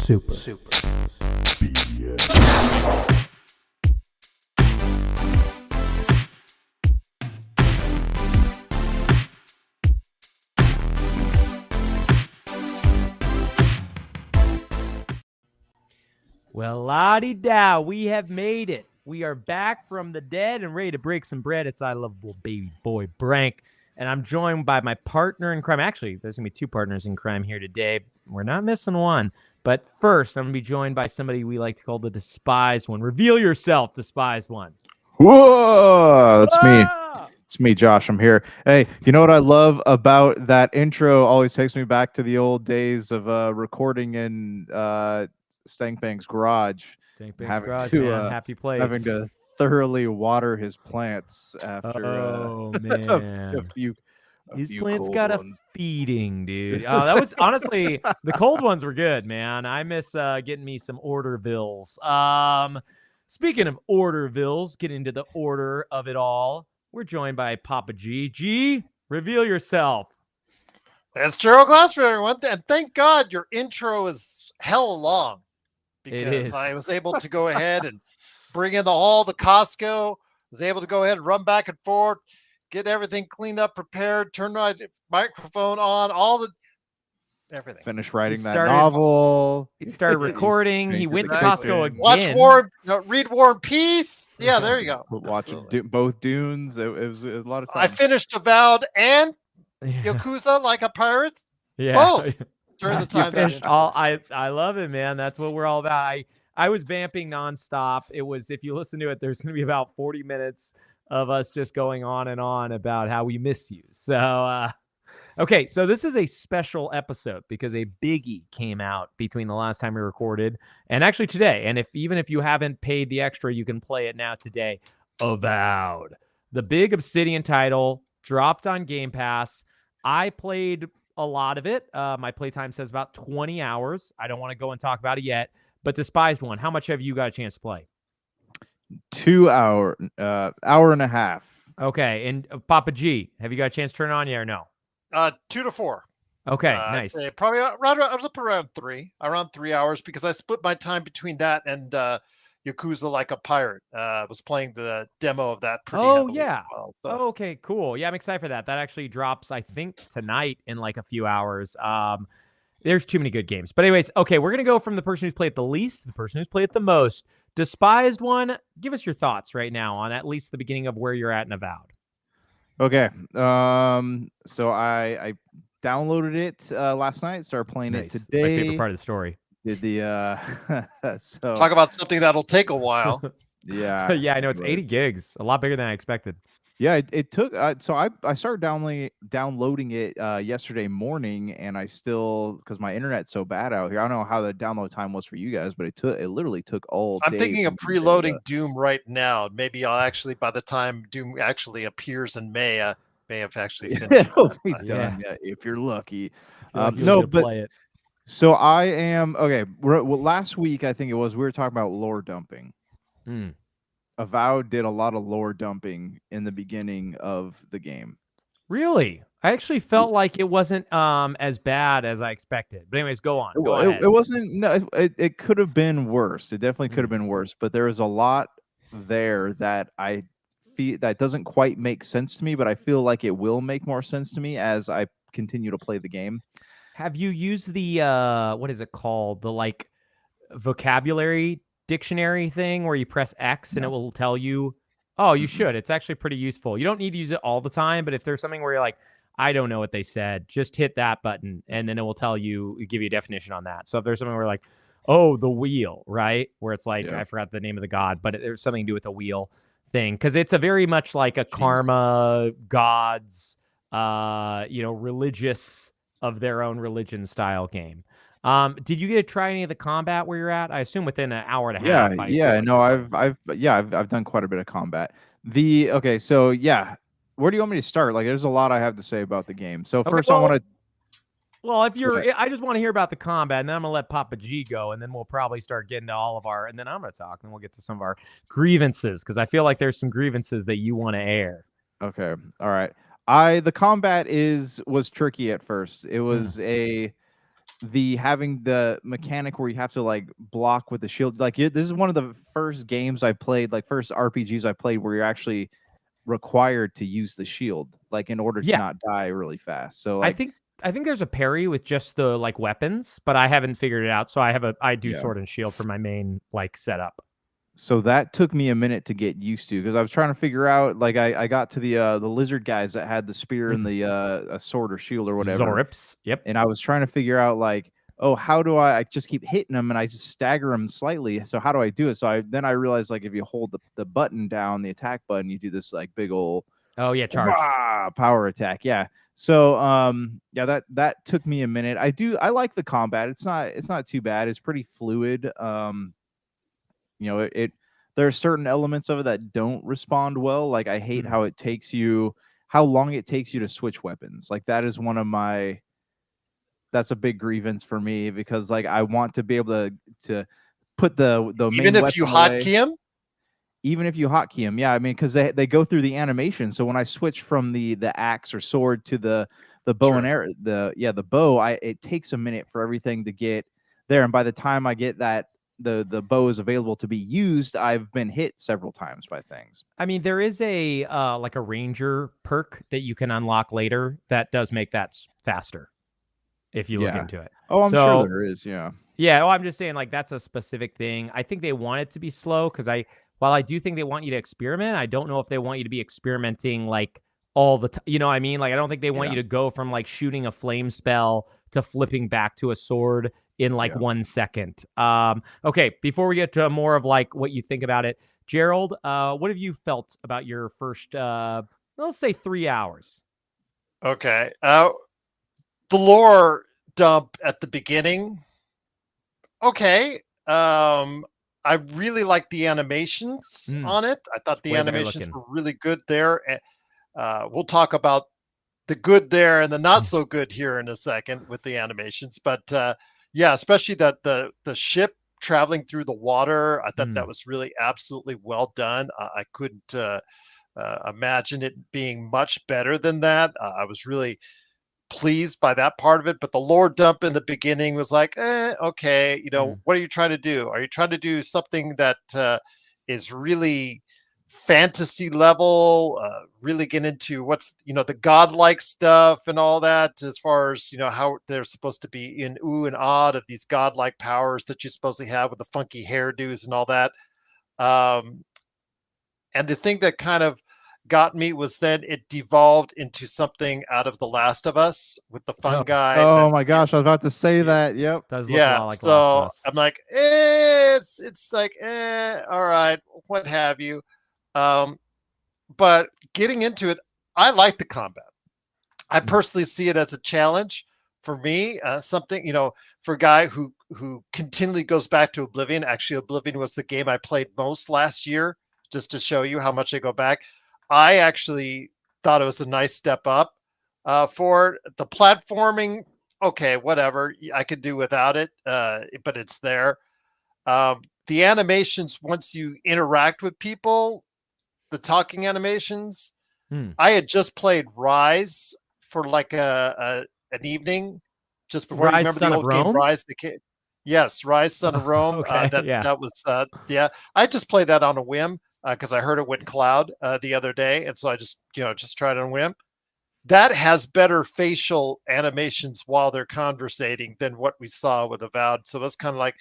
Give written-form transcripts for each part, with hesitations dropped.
Super BS. Well, la-di-da, we have made it. We are back from the dead and ready to break some bread. It's I Love Baby Boy Brank, and I'm joined by my partner in crime. Actually, there's going to be two partners in crime here today. We're not missing one. But first, I'm going to be joined by somebody we like to call the Despised One. Reveal yourself, Despised One. Whoa, that's me. It's me, Josh. I'm here. Hey, you know what I love about that intro? Always takes me back to the old days of recording in Stankbank's garage. Stankbank's garage, man. Happy place. Having to thoroughly water his plants after man. a few His plants got a feeding, dude. Oh, that was honestly the cold ones were good, man. I miss getting me some Ordervilles. Speaking of Ordervilles, get into the order of it all. We're joined by Papa G. G, reveal yourself. It's Gerald Glass for everyone, and thank God your intro is hell long because I was able to go ahead and bring in all the Costco. Was able to go ahead and run back and forth, get everything cleaned up, prepared, turn my microphone on, everything. Finish writing that novel. He started recording. He went to Costco again. Watch War, read War and Peace. Yeah, there you go. Watch both Dunes. It was a lot of time. I finished Avowed and Yakuza like a pirate. Yeah, both during the time. I love it, man. That's what we're all about. I was vamping nonstop. It was, if you listen to it, there's going to be about 40 minutes of us just going on and on about how we miss you. So, okay, so this is a special episode because a biggie came out between the last time we recorded and actually today. And even if you haven't paid the extra, you can play it now today. Avowed, the big Obsidian title, dropped on Game Pass. I played a lot of it. My playtime says about 20 hours. I don't want to go and talk about it yet. But Despised One, how much have you got a chance to play? 2 hour, hour and a half. Okay, and Papa G, have you got a chance to turn it on yet or no? 2 to 4. Okay, nice. I'd say probably around 3 hours because I split my time between that and Yakuza Like a Pirate. Was playing the demo of that pretty heavily yeah. as well, so. Oh, okay, cool. Yeah, I'm excited for that. That actually drops, I think, tonight in like a few hours. There's too many good games. But anyways, okay, we're going to go from the person who's played the least to the person who's played the most. Despised One, give us your thoughts right now on at least the beginning of where you're at in Avowed. Okay. So I downloaded it last night, started playing it today. My favorite part of the story. Did the so talk about something that'll take a while. Yeah. Yeah, I know it's 80 gigs, a lot bigger than I expected. Yeah, it took so I started downloading it yesterday morning, and I still, because my internet's so bad out here, I don't know how the download time was for you guys, but it literally took all day. I'm thinking of preloading Doom right now. Maybe I'll actually, by the time Doom actually appears in May have actually finished. It'll be done, yeah, if you're lucky. No, but play it. So I am okay. Well, last week I think it was, we were talking about lore dumping. Avowed did a lot of lore dumping in the beginning of the game. Really? I actually felt like it wasn't as bad as I expected. But anyways, go on. It wasn't. No, it could have been worse. It definitely could have been worse. But there is a lot there that I feel that doesn't quite make sense to me. But I feel like it will make more sense to me as I continue to play the game. Have you used the what is it called? The like vocabulary dictionary thing where you press X and it will tell you? Oh, you should. It's actually pretty useful. You don't need to use it all the time, but if there's something where you're like, I don't know what they said, just hit that button and then it will tell you, give you a definition on that. So if there's something where like, oh, the wheel, right? Where it's like, I forgot the name of the god, but there's something to do with the wheel thing. Cause it's a very much like a karma gods, religious of their own religion style game. Did you get to try any of the combat where you're at? I assume within an hour and a half. Yeah. No, I've done quite a bit of combat. So yeah, where do you want me to start? Like, there's a lot I have to say about the game. So first, I want to. Well, I just want to hear about the combat, and then I'm gonna let Papa G go, and then we'll probably start getting to all of our, and then I'm gonna talk, and we'll get to some of our grievances because I feel like there's some grievances that you want to air. Okay, all right. The combat was tricky at first. It was the having the mechanic where you have to like block with the shield, like this is one of the first games I played, like first RPGs I played where you're actually required to use the shield, like in order to not die really fast. So like I think there's a parry with just the like weapons, but I haven't figured it out. So I do sword and shield for my main like setup. So that took me a minute to get used to because I was trying to figure out, like I got to the lizard guys that had the spear and the a sword or shield or whatever. Zorips. Yep. And I was trying to figure out like, oh, how do I just keep hitting them and I just stagger them slightly. So how do I do it? So then I realized like if you hold the button down, the attack button, you do this like big old charge power attack. Yeah. So yeah, that took me a minute. I like the combat. It's not too bad. It's pretty fluid. You know, there are certain elements of it that don't respond well. Like I hate how long it takes you to switch weapons. Like that is that's a big grievance for me because like I want to be able to put the main even if you hotkey them. Even if you hotkey them, yeah. I mean, because they go through the animation. So when I switch from the axe or sword to the bow and arrow, the bow, it takes a minute for everything to get there, and by the time I get that the bow is available to be used, I've been hit several times by things. I mean, there is a like a ranger perk that you can unlock later that does make that faster if you look into it. Oh, I'm sure there is. Yeah. Yeah. Well, I'm just saying like that's a specific thing. I think they want it to be slow because while I do think they want you to experiment, I don't know if they want you to be experimenting like all the time. You know what I mean? Like I don't think they want you to go from like shooting a flame spell to flipping back to a sword in like 1 second. Okay, before we get to more of like what you think about it, Gerald, what have you felt about your first let's say 3 hours? Okay. The lore dump at the beginning. Okay. I really like the animations on it. I thought the animations were really good there. We'll talk about the good there and the not so good here in a second with the animations, but yeah, especially that the ship traveling through the water. I thought that was really absolutely well done. I couldn't imagine it being much better than that. I was really pleased by that part of it, but the lore dump in the beginning was like, okay, you know, what are you trying to do? Are you trying to do something that is really fantasy level, really get into what's, you know, the godlike stuff and all that, as far as, you know, how they're supposed to be in ooh and awed of these godlike powers that you supposedly have with the funky hairdos and all that. And the thing that kind of got me was then it devolved into something out of The Last of Us with the fungi. Oh my gosh, I was about to say that. Yep. Does look a lot like so Last of Us. I'm like, it's like, all right, what have you. But getting into it, I like the combat. I personally see it as a challenge for me, something, you know, for a guy who continually goes back to Oblivion. Actually, Oblivion was the game I played most last year, just to show you how much I go back. I actually thought it was a nice step up for the platforming. Okay, whatever. I could do without it, but it's there. The animations, once you interact with people, the talking animations. I had just played Rise for like an evening just before. Rise, you remember Son the of old game Rome? Rise? Yes, Rise, Son of Rome. Okay, that was I just played that on a whim because I heard it went cloud the other day, and so I just tried it on a whim. That has better facial animations while they're conversating than what we saw with Avowed. So that's kind of like,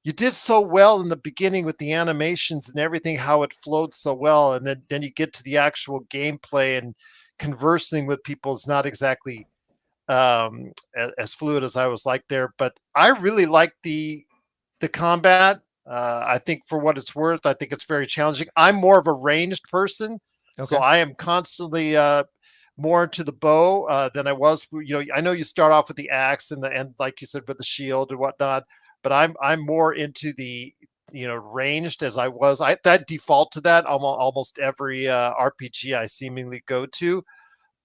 you did so well in the beginning with the animations and everything, how it flowed so well. And then you get to the actual gameplay and conversing with people is not exactly as fluid as I was like there. But I really like the combat. I think for what it's worth, I think it's very challenging. I'm more of a ranged person. Okay. So I am constantly more into the bow than I was. You know, I know you start off with the axe and like you said, with the shield and whatnot. But I'm more into the, you know, ranged as I was. That default to that almost every RPG I seemingly go to.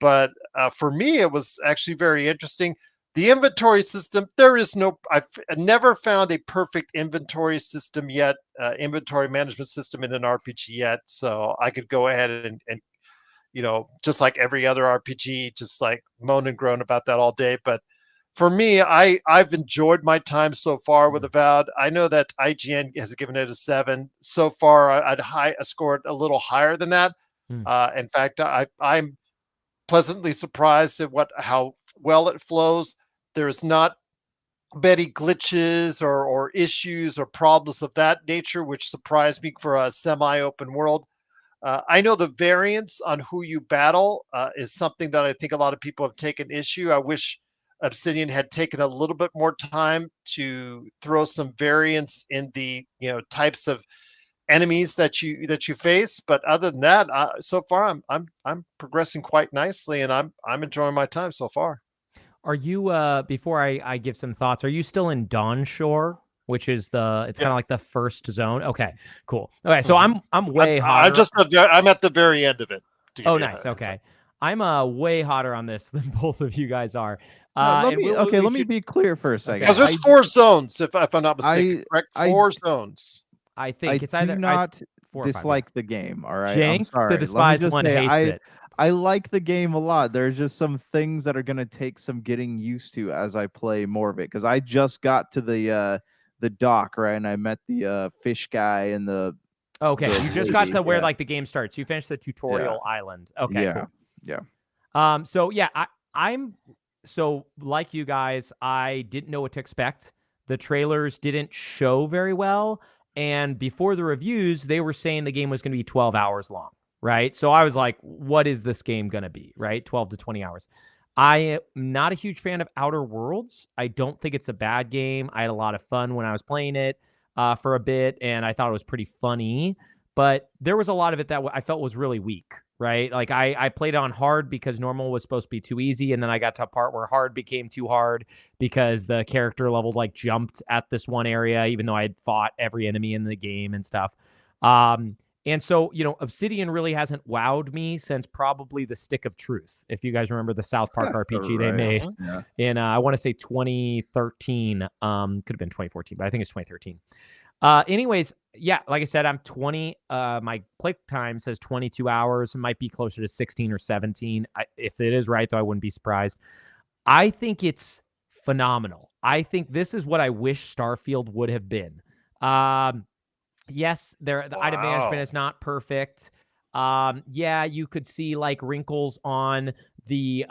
But for me, it was actually very interesting. The inventory system, I've never found a perfect inventory system yet, inventory management system in an RPG yet. So I could go ahead and you know, just like every other RPG, just like moan and groan about that all day. But for me, I've enjoyed my time so far with Avowed. I know that IGN has given it a 7. So far, I scored a little higher than that. In fact, I'm pleasantly surprised at how well it flows. There's not many glitches or issues or problems of that nature, which surprised me for a semi-open world. I know the variance on who you battle is something that I think a lot of people have taken issue. I wish Obsidian had taken a little bit more time to throw some variance in the types of enemies that you face. But other than that, so far I'm progressing quite nicely, and I'm enjoying my time so far. Are you before I give some thoughts, are you still in Dawn Shore, which is it's kind of like the first zone? Okay, cool. Okay, so I'm way hotter. I'm at the very end of it. Oh, nice. Okay. I'm way hotter on this than both of you guys are. Let me be clear for a second. Because there's 4 zones, if I'm not mistaken. Correct? 4 zones. I think it's either. I do not dislike the game. All right, Jank, I'm sorry. The despised one, hates it. I like the game a lot. There's just some things that are going to take some getting used to as I play more of it. Because I just got to the dock, right, and I met the fish guy and the. Okay, you just got to where like the game starts. You finished the tutorial island. Okay, cool. Yeah. So yeah, I'm so like you guys. I didn't know what to expect. The trailers didn't show very well, and before the reviews, they were saying the game was going to be 12 hours long. Right. So I was like, what is this game going to be? Right. 12 to 20 hours. I am not a huge fan of Outer Worlds. I don't think it's a bad game. I had a lot of fun when I was playing it for a bit, and I thought it was pretty funny. But there was a lot of it that I felt was really weak. Right. Like I played it on hard because normal was supposed to be too easy. And then I got to a part where hard became too hard because the character level like jumped at this one area, even though I had fought every enemy in the game and stuff. And so, Obsidian really hasn't wowed me since probably the Stick of Truth. If you guys remember the South Park RPG they made in, I want to say 2013, could have been 2014, but I think it's 2013. Anyways, yeah, like I said, I'm 20. My play time says 22 hours. It might be closer to 16 or 17. If it is right, though, I wouldn't be surprised. I think it's phenomenal. I think this is what I wish Starfield would have been. Yes, the item management is not perfect. Yeah, you could see like wrinkles on the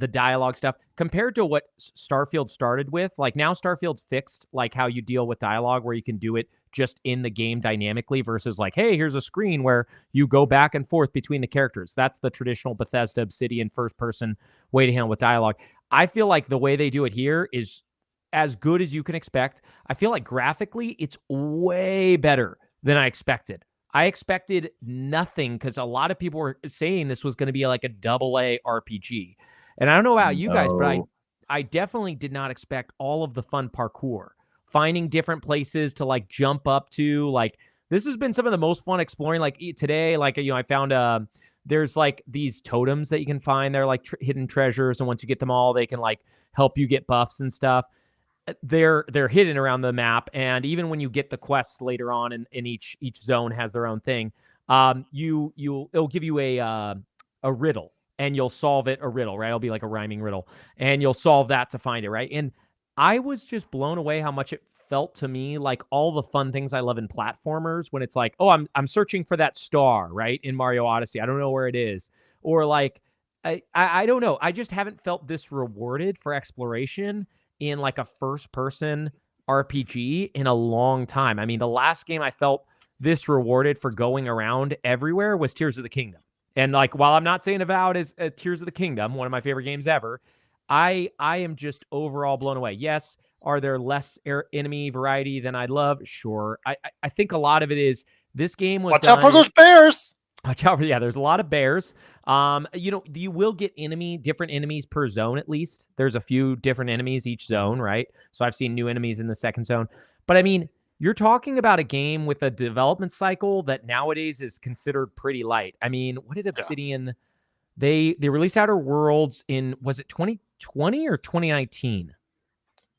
dialogue stuff compared to what Starfield started with. Like now Starfield's fixed like how you deal with dialogue where you can do it just in the game dynamically versus like, hey, here's a screen where you go back and forth between the characters. That's the traditional Bethesda Obsidian first person way to handle with dialogue. I feel like the way they do it here is as good as you can expect. I feel like graphically, it's way better than I expected. I expected nothing because a lot of people were saying this was going to be like a AA RPG. And I don't know about you guys, but I definitely did not expect all of the fun parkour, finding different places to like jump up to. Like this has been some of the most fun exploring. Like today, like, I found there's like these totems that you can find. They're like hidden treasures. And once you get them all, they can like help you get buffs and stuff. They're hidden around the map, and even when you get the quests later on in each zone has their own thing. It'll give you a riddle, and you'll solve it. A riddle, right? It'll be like a rhyming riddle, and you'll solve that to find it, right? And I was just blown away how much it felt to me like all the fun things I love in platformers when it's like, oh, I'm searching for that star, right? In Mario Odyssey, I don't know where it is, or like I don't know. I just haven't felt this rewarded for exploration in like a first-person RPG in a long time. I mean, the last game I felt this rewarded for going around everywhere was Tears of the Kingdom. And like, while I'm not saying Avowed is Tears of the Kingdom, one of my favorite games ever, I am just overall blown away. Yes, are there less enemy variety than I'd love? Sure. I think a lot of it is this game was Watch out for those bears! Watch out for, yeah, there's a lot of bears. You will get different enemies per zone at least. There's a few different enemies each zone, right? So I've seen new enemies in the second zone. But I mean, you're talking about a game with a development cycle that nowadays is considered pretty light. I mean, what did Obsidian... They released Outer Worlds in, was it 2020 or 2019?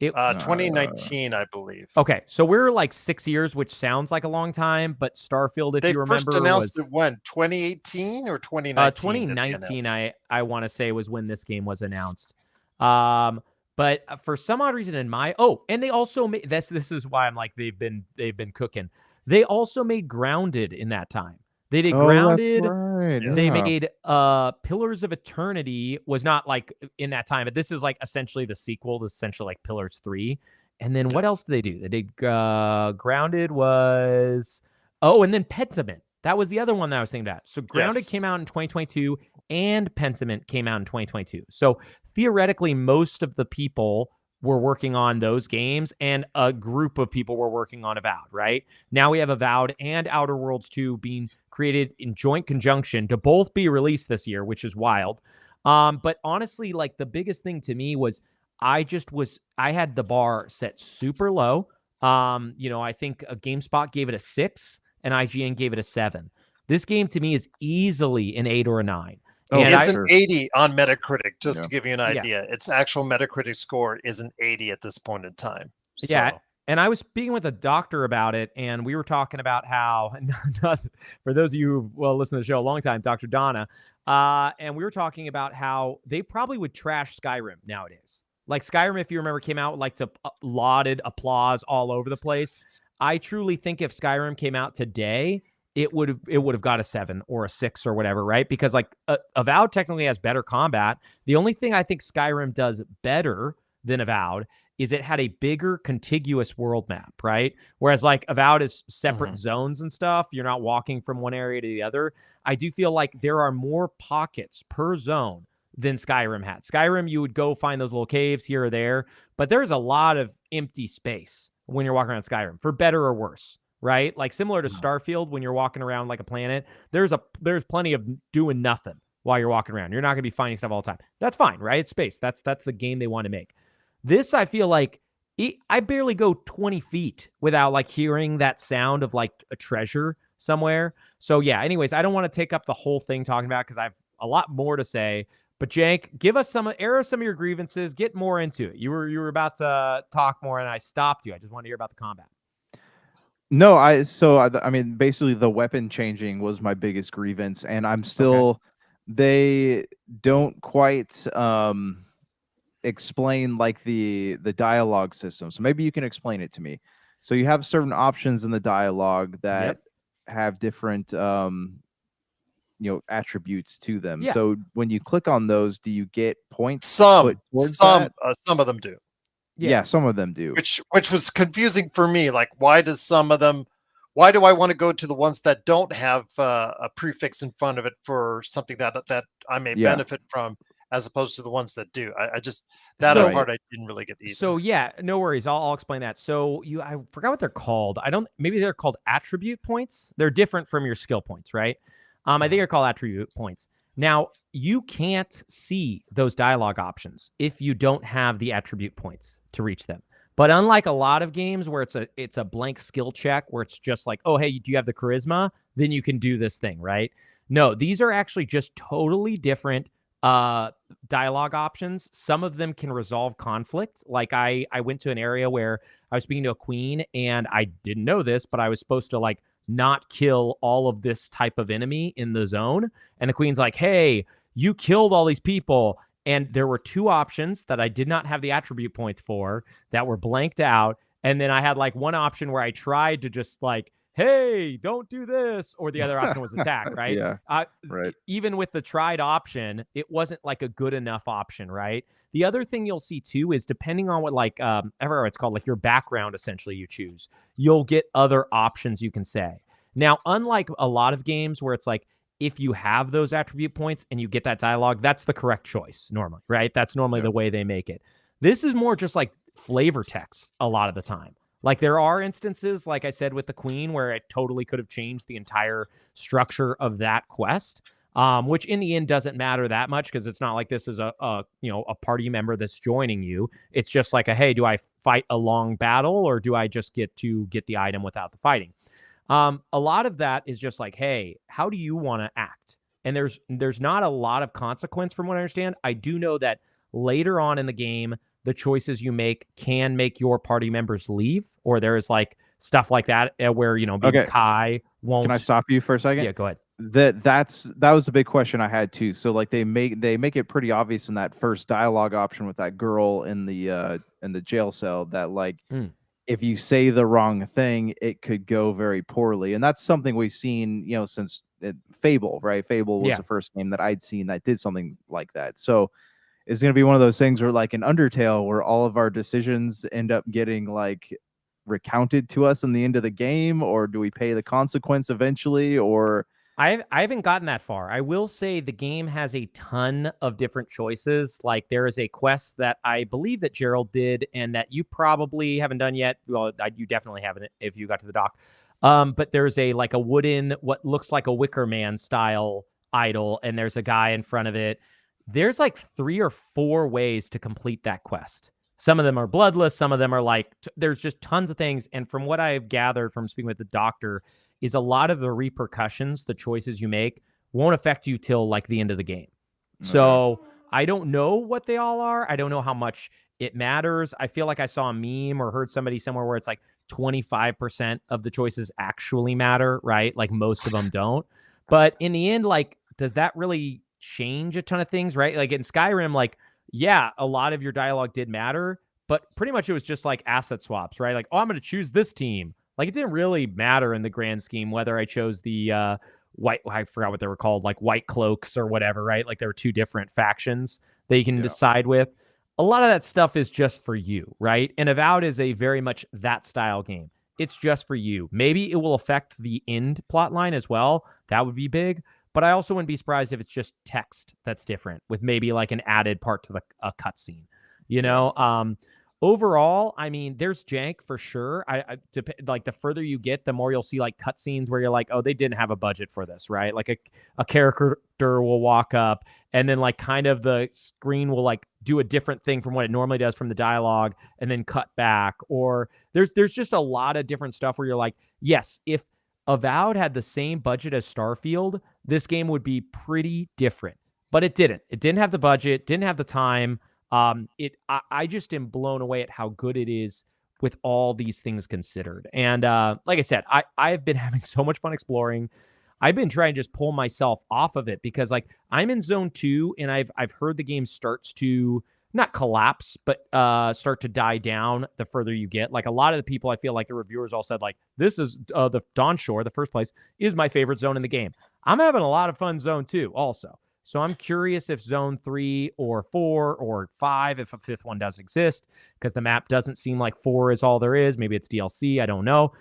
2019, I believe. Okay, so we're like 6 years, which sounds like a long time, but Starfield, if you remember, first announced it when? 2018 or 2019? 2019, I want to say was when this game was announced. But for some odd reason in and they also made this is why I'm like they've been cooking. They also made Grounded in that time. They did Grounded. That's right. Yes. They made Pillars of Eternity was not like in that time, but this is like essentially the sequel. This is essentially like Pillars 3. And then what else did they do? They did Grounded was and then Pentiment. That was the other one that I was thinking about. So Grounded came out in 2022 and Pentiment came out in 2022. So theoretically, most of the people were working on those games and a group of people were working on Avowed, right? Now we have Avowed and Outer Worlds 2 being created in joint conjunction to both be released this year, which is wild. But honestly, like the biggest thing to me was I had the bar set super low. I think GameSpot gave it a 6 and IGN gave it a 7. This game to me is easily an 8 or a 9. And it's an 80 on Metacritic, just to give you an idea. Its actual Metacritic score is an 80 at this point in time. So. Yeah. And I was speaking with a doctor about it, and we were talking about how, for those of you who listen to the show a long time, Dr. Donna, and we were talking about how they probably would trash Skyrim nowadays. Like Skyrim, if you remember, came out like to lauded applause all over the place. I truly think if Skyrim came out today, it would have got a 7 or a 6 or whatever, right? Because like Avowed technically has better combat. The only thing I think Skyrim does better than Avowed is it had a bigger contiguous world map, right? Whereas like Avowed is separate zones and stuff. You're not walking from one area to the other. I do feel like there are more pockets per zone than Skyrim had. Skyrim, you would go find those little caves here or there, but there's a lot of empty space when you're walking around Skyrim, for better or worse, right? Like similar to Starfield, when you're walking around like a planet, there's plenty of doing nothing while you're walking around. You're not going to be finding stuff all the time. That's fine, right? It's space. That's the game they want to make. This, I feel like I barely go 20 feet without like hearing that sound of like a treasure somewhere. So yeah, anyways, I don't want to take up the whole thing talking about because I have a lot more to say. But Jank, air some of your grievances, get more into it. You were about to talk more and I stopped you. I just wanted to hear about the combat. No, I mean, basically the weapon changing was my biggest grievance, and I'm still they don't quite explain like the dialogue system. So maybe you can explain it to me. So you have certain options in the dialogue that have different attributes to them. Yeah. So when you click on those, do you get points? Some of them do. Yeah, some of them do. Which was confusing for me. Like, why do I want to go to the ones that don't have a prefix in front of it for something that I may benefit from, as opposed to the ones that do? I part I didn't really get either. So yeah, no worries. I'll explain that. So I forgot what they're called. Maybe they're called attribute points. They're different from your skill points, right? I think they're called attribute points. Now, you can't see those dialogue options if you don't have the attribute points to reach them. But unlike a lot of games where it's a blank skill check where it's just like, oh, hey, do you have the charisma? Then you can do this thing, right? No, these are actually just totally different dialogue options. Some of them can resolve conflict. Like I went to an area where I was speaking to a queen and I didn't know this, but I was supposed to like not kill all of this type of enemy in the zone. And the queen's like, hey, you killed all these people. And there were 2 options that I did not have the attribute points for that were blanked out. And then I had like one option where I tried to just like, hey, don't do this. Or the other option was attack, right? Right. Even with the tried option, it wasn't like a good enough option, right? The other thing you'll see too is depending on what like, it's called like your background, essentially you choose, you'll get other options you can say. Now, unlike a lot of games where it's like, if you have those attribute points and you get that dialogue, that's the correct choice normally, right? That's normally the way they make it. This is more just like flavor text a lot of the time. Like there are instances, like I said, with the queen where it totally could have changed the entire structure of that quest, which in the end doesn't matter that much because it's not like this is a party member that's joining you. It's just like hey, do I fight a long battle or do I just get to get the item without the fighting? A lot of that is just like, hey, how do you want to act? And there's not a lot of consequence from what I understand. I do know that later on in the game, the choices you make can make your party members leave, or there is like stuff like that where, Kai won't. Can I stop you for a second? Yeah, go ahead. That was the big question I had too. So like they make it pretty obvious in that first dialogue option with that girl in the jail cell that like if you say the wrong thing, it could go very poorly. And that's something we've seen, since Fable, right? Fable was the first game that I'd seen that did something like that. So it's going to be one of those things where like in Undertale, where all of our decisions end up getting like recounted to us in the end of the game, or do we pay the consequence eventually? Or I haven't gotten that far. I will say the game has a ton of different choices. Like there is a quest that I believe that Gerald did and that you probably haven't done yet. Well, you definitely haven't if you got to the dock. But there's a wooden, what looks like a Wicker Man style idol, and there's a guy in front of it. There's like 3 or 4 ways to complete that quest. Some of them are bloodless. Some of them are like, there's just tons of things. And from what I've gathered from speaking with the doctor, is a lot of the repercussions, the choices you make, won't affect you till like the end of the game. Okay. So I don't know what they all are. I don't know how much it matters. I feel like I saw a meme or heard somebody somewhere where it's like 25% of the choices actually matter, right? Like most of them don't. But in the end, like, does that really change a ton of things, right? Like in Skyrim, like, yeah, a lot of your dialogue did matter, but pretty much it was just like asset swaps, right? Like, oh, I'm going to choose this team. Like, it didn't really matter in the grand scheme whether I chose the white, I forgot what they were called, like white cloaks or whatever, right? Like there were 2 different factions that you can decide with. A lot of that stuff is just for you, right? And Avowed is a very much that style game. It's just for you. Maybe it will affect the end plot line as well. That would be big. But I also wouldn't be surprised if it's just text that's different with maybe like an added part to a cutscene, you know? Overall, I mean, there's jank for sure. Like the further you get, the more you'll see like cutscenes where you're like, oh, they didn't have a budget for this, right? Like a character will walk up and then like kind of the screen will like do a different thing from what it normally does from the dialogue and then cut back. Or there's just a lot of different stuff where you're like, yes, if Avowed had the same budget as Starfield, this game would be pretty different. But it didn't. It didn't have the budget, didn't have the time. I just am blown away at how good it is with all these things considered. And like I said, I've been having so much fun exploring. I've been trying to just pull myself off of it because like I'm in zone 2 and I've heard the game starts to not collapse, but start to die down the further you get. Like a lot of the people, I feel like the reviewers all said like, this is the Dawn Shore, the first place, is my favorite zone in the game. I'm having a lot of fun zone 2 also. So I'm curious if zone 3 or 4 or 5, if a 5th one does exist, because the map doesn't seem like 4 is all there is. Maybe it's DLC. I don't know.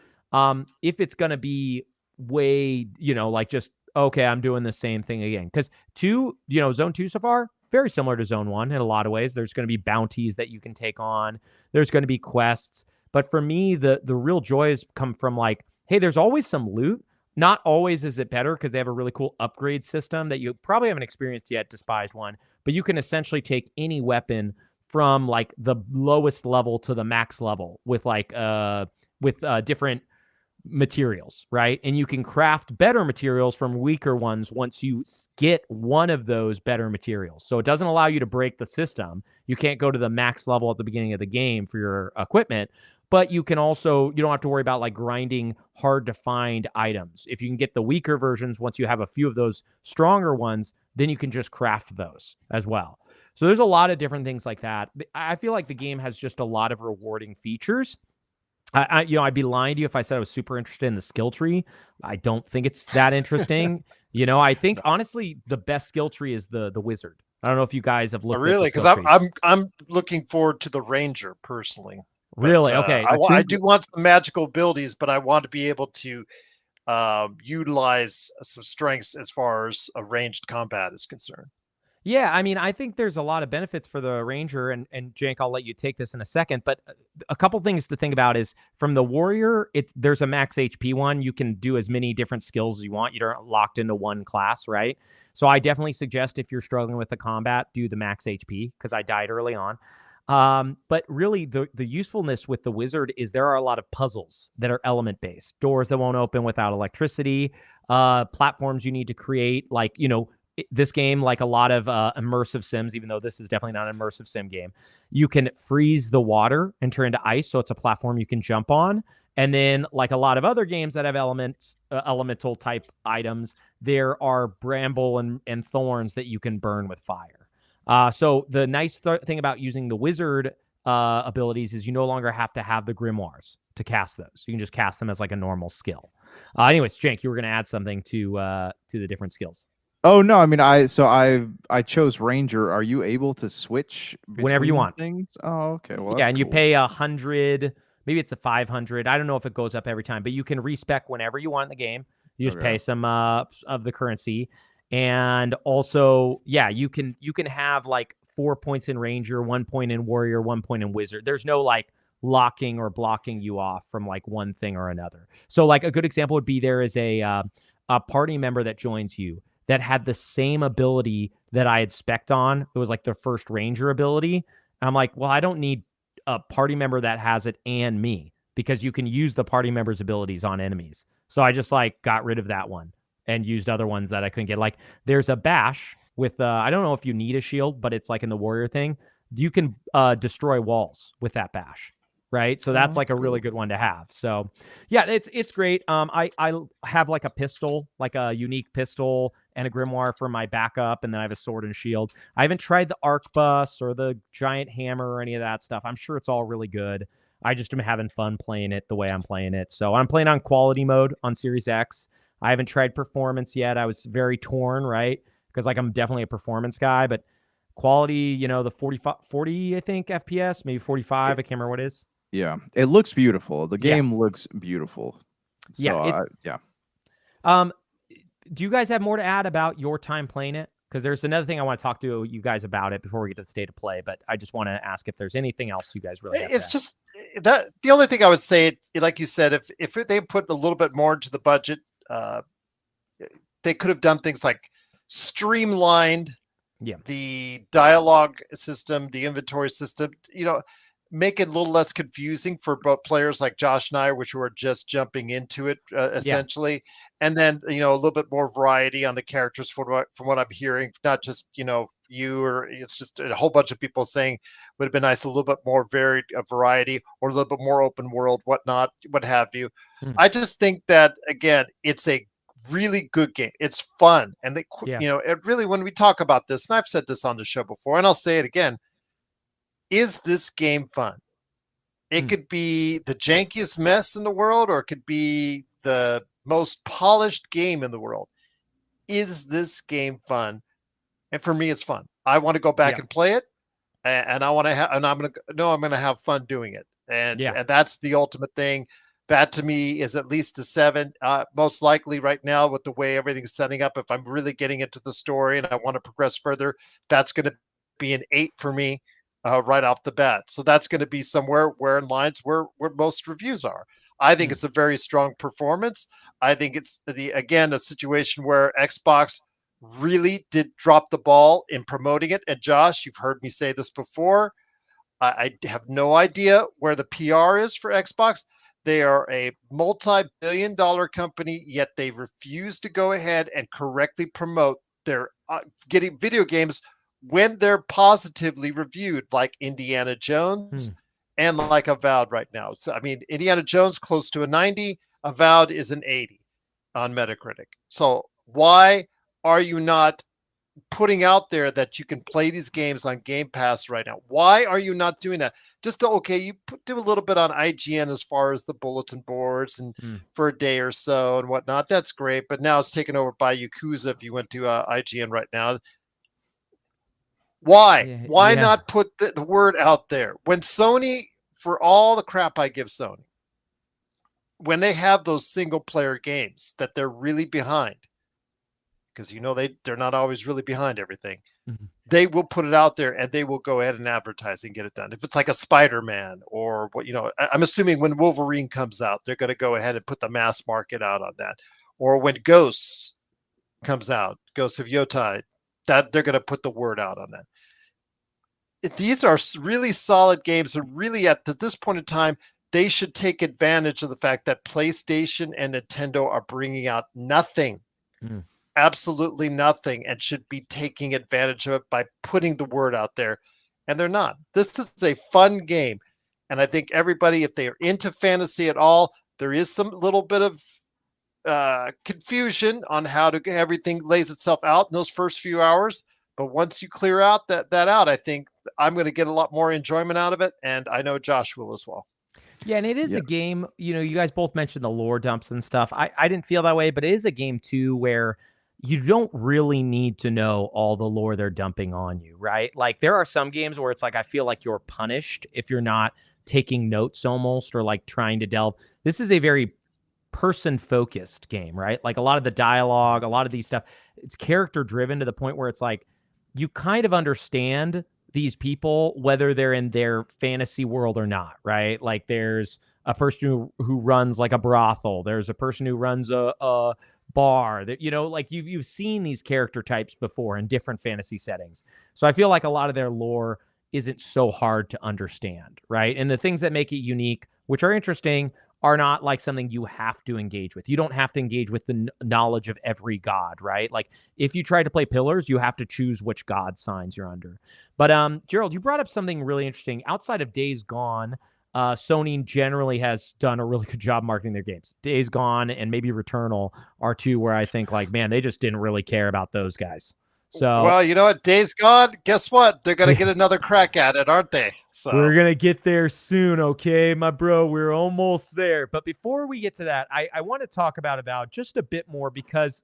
If it's going to be way, like just, okay, I'm doing the same thing again. Because zone 2 so far, very similar to zone 1 in a lot of ways. There's going to be bounties that you can take on. There's going to be quests. But for me, the real joys come from like, hey, there's always some loot. Not always is it better because they have a really cool upgrade system that you probably haven't experienced yet, despised one. But you can essentially take any weapon from like the lowest level to the max level with different materials, right? And you can craft better materials from weaker ones once you get one of those better materials. So it doesn't allow you to break the system. You can't go to the max level at the beginning of the game for your equipment. But you can also, you don't have to worry about like grinding hard to find items. If you can get the weaker versions, once you have a few of those stronger ones, then you can just craft those as well. So there's a lot of different things like that. I feel like the game has just a lot of rewarding features. I'd be lying to you if I said I was super interested in the skill tree. I don't think it's that interesting. I think honestly, the best skill tree is the wizard. I don't know if you guys have looked. Really, because I'm looking forward to the ranger personally. Really? Okay. I do want some magical abilities, but I want to be able to utilize some strengths as far as a ranged combat is concerned. Yeah, I mean, I think there's a lot of benefits for the ranger, and Jank, I'll let you take this in a second, but a couple things to think about is from the warrior, there's a max HP one. You can do as many different skills as you want. You're not locked into one class, right? So I definitely suggest if you're struggling with the combat, do the max HP, because I died early on. But really the usefulness with the wizard is there are a lot of puzzles that are element based, doors that won't open without electricity, platforms you need to create, like, this game, like a lot of immersive sims, even though this is definitely not an immersive sim game, you can freeze the water and turn into ice. So it's a platform you can jump on. And then, like a lot of other games that have elemental type items, there are bramble and thorns that you can burn with fire. So the nice thing about using the wizard abilities is you no longer have to have the grimoires to cast those. You can just cast them as like a normal skill. Anyways, Jank, you were going to add something to the different skills. Oh no, I mean I chose Ranger. Are you able to switch Whenever you between want? things? Oh, okay. Well, Yeah, that's and you cool. pay 100, maybe it's a 500. I don't know if it goes up every time, but you can respec whenever you want in the game. You just pay some of the currency, and also, yeah, you can have like 4 points in Ranger, 1 point in Warrior, 1 point in Wizard. There's no like locking or blocking you off from like one thing or another. So like a good example would be there is a party member that joins you that had the same ability that I had spec'd on. It was like the first Ranger ability. And I'm like, well, I don't need a party member that has it and me, because you can use the party member's abilities on enemies. So I just like got rid of that one and used other ones that I couldn't get. Like there's a bash with I don't know if you need a shield, but it's like in the warrior thing. You can destroy walls with that bash. Right. So that's like a really good one to have. So yeah, it's great. I have like a pistol, like a unique pistol and a grimoire for my backup, and then I have a sword and shield. I haven't tried the arquebus or the giant hammer or any of that stuff. I'm sure it's all really good. I just am having fun playing it the way I'm playing it. So I'm playing on quality mode on Series X. I haven't tried performance yet. I was very torn, right? Because like I'm definitely a performance guy, but quality, the 40, I think, FPS, maybe 45. I can't remember what it is. Yeah, it looks beautiful. The game looks beautiful. So, yeah. Do you guys have more to add about your time playing it? Because there's another thing I want to talk to you guys about it before we get to the state of play. But I just want to ask if there's anything else you guys really have. It's just that the only thing I would say, like you said, if they put a little bit more into the budget, they could have done things like streamlined the dialogue system, the inventory system, make it a little less confusing for both players like Josh and I, which were just jumping into it essentially. And then, a little bit more variety on the characters from what I'm hearing, not just, you, or it's just a whole bunch of people saying would have been nice, a little bit more varied variety, or a little bit more open world, whatnot, what have you. I just think that, again, it's a really good game. It's fun. And it really, when we talk about this, and I've said this on the show before, and I'll say it again, is this game fun? It could be the jankiest mess in the world, or it could be the most polished game in the world. Is this game fun? And for me, it's fun. I want to go back and play it, and I want to have, and I'm going to have fun doing it. And that's the ultimate thing. That to me is at least a 7. Most likely right now, with the way everything's setting up, if I'm really getting into the story and I want to progress further, that's going to be an 8 for me. Right off the bat. So that's going to be somewhere where in lines where most reviews are. I think it's a very strong performance. I think it's again, a situation where Xbox really did drop the ball in promoting it. And Josh, you've heard me say this before. I have no idea where the PR is for Xbox. They are a multi-billion-dollar company, yet they refuse to go ahead and correctly promote their getting video games when they're positively reviewed, like Indiana Jones and like Avowed right now. So, I mean, Indiana Jones close to a 90, Avowed is an 80 on Metacritic. So why are you not putting out there that you can play these games on Game Pass right now? Why are you not doing that? Just to, you do a little bit on IGN as far as the bulletin boards and for a day or so and whatnot. That's great. But now it's taken over by Yakuza. If you went to IGN right now, why not put the word out there? When Sony, for all the crap I give Sony, when they have those single player games that they're really behind, because they're not always really behind everything, they will put it out there and they will go ahead and advertise and get it done. If it's like a Spider-Man or what, I'm assuming when Wolverine comes out, they're going to go ahead and put the mass market out on that. Or when Ghosts comes out, Ghosts of Yotai, that they're going to put the word out on that. These are really solid games, and really at this point in time, they should take advantage of the fact that PlayStation and Nintendo are bringing out nothing, absolutely nothing, and should be taking advantage of it by putting the word out there. And they're not. This is a fun game. And I think everybody, if they are into fantasy at all, There is some little bit of confusion on how to everything lays itself out in those first few hours. But once you clear out that out, I think I'm going to get a lot more enjoyment out of it, and I know Josh will as well. Yeah, and it is a game, you guys both mentioned the lore dumps and stuff. I didn't feel that way, but it is a game too where you don't really need to know all the lore they're dumping on you, right? Like there are some games where it's like I feel like you're punished if you're not taking notes almost, or like trying to delve. This is a very person-focused game, right? Like a lot of the dialogue, a lot of these stuff, it's character-driven to the point where it's like you kind of understand these people, whether they're in their fantasy world or not, right? Like there's a person who runs like a brothel. There's a person who runs a bar that, like you've seen these character types before in different fantasy settings. So I feel like a lot of their lore isn't so hard to understand, right? And the things that make it unique, which are interesting, are not like something you have to engage with. You don't have to engage with the knowledge of every god, right? Like if you try to play Pillars, you have to choose which god signs you're under. But Gerald, you brought up something really interesting. Outside of Days Gone, Sony generally has done a really good job marketing their games. Days Gone and maybe Returnal are two where I think like, man, they just didn't really care about those guys. So, well, you know what? Days Gone, guess what? They're going to get another crack at it, aren't they? So we're going to get there soon, okay, my bro? We're almost there. But before we get to that, I want to talk about Avowed just a bit more because,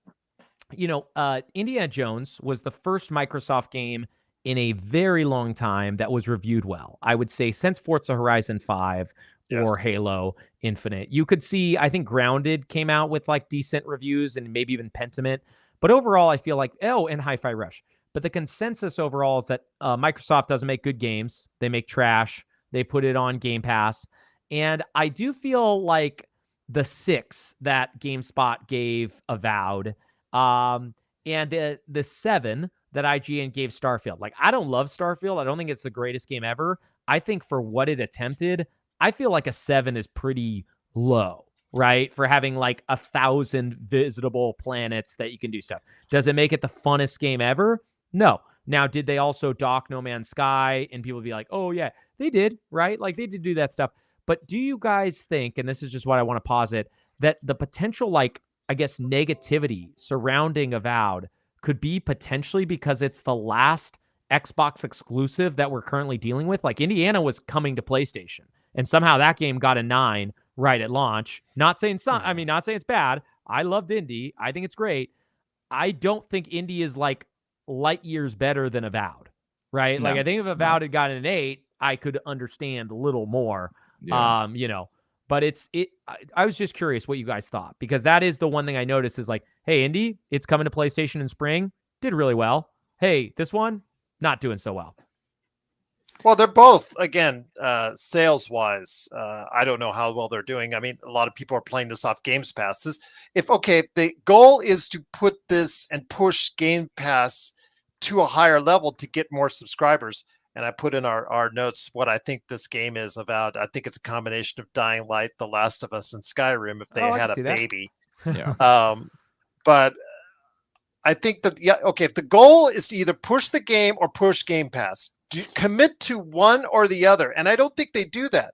Indiana Jones was the first Microsoft game in a very long time that was reviewed well. I would say since Forza Horizon 5 or Halo Infinite. You could see, I think Grounded came out with like decent reviews and maybe even Pentiment. But overall, I feel like, and Hi-Fi Rush. But the consensus overall is that Microsoft doesn't make good games. They make trash. They put it on Game Pass. And I do feel like the 6 that GameSpot gave Avowed, and the 7 that IGN gave Starfield. Like, I don't love Starfield. I don't think it's the greatest game ever. I think for what it attempted, I feel like a 7 is pretty low, right? For having like 1,000 visitable planets that you can do stuff. Does it make it the funnest game ever? No. Now, did they also dock No Man's Sky? And people be like, oh, yeah, they did, right? Like, they did do that stuff. But do you guys think, and this is just what I want to posit, that the potential, like, I guess, negativity surrounding Avowed could be potentially because it's the last Xbox exclusive that we're currently dealing with? Like, Indiana was coming to PlayStation, and somehow that game got a 9 right at launch. Not saying not saying it's bad. I loved Indy. I think it's great. I don't think Indy is like light years better than Avowed, right? No, like I think if Avowed had gotten an 8, I could understand a little more. Yeah. But I was just curious what you guys thought, because that is the one thing I noticed is like, hey, Indy, it's coming to PlayStation in spring, did really well. Hey, this one, not doing so well. Well, they're both, again, sales-wise, I don't know how well they're doing. I mean, a lot of people are playing this off Game Pass. The goal is to put this and push Game Pass to a higher level to get more subscribers. And I put in our notes what I think this game is about. I think it's a combination of Dying Light, The Last of Us, and Skyrim if they had a baby. Yeah. But I think that, if the goal is to either push the game or push Game Pass, commit to one or the other. And I don't think they do that.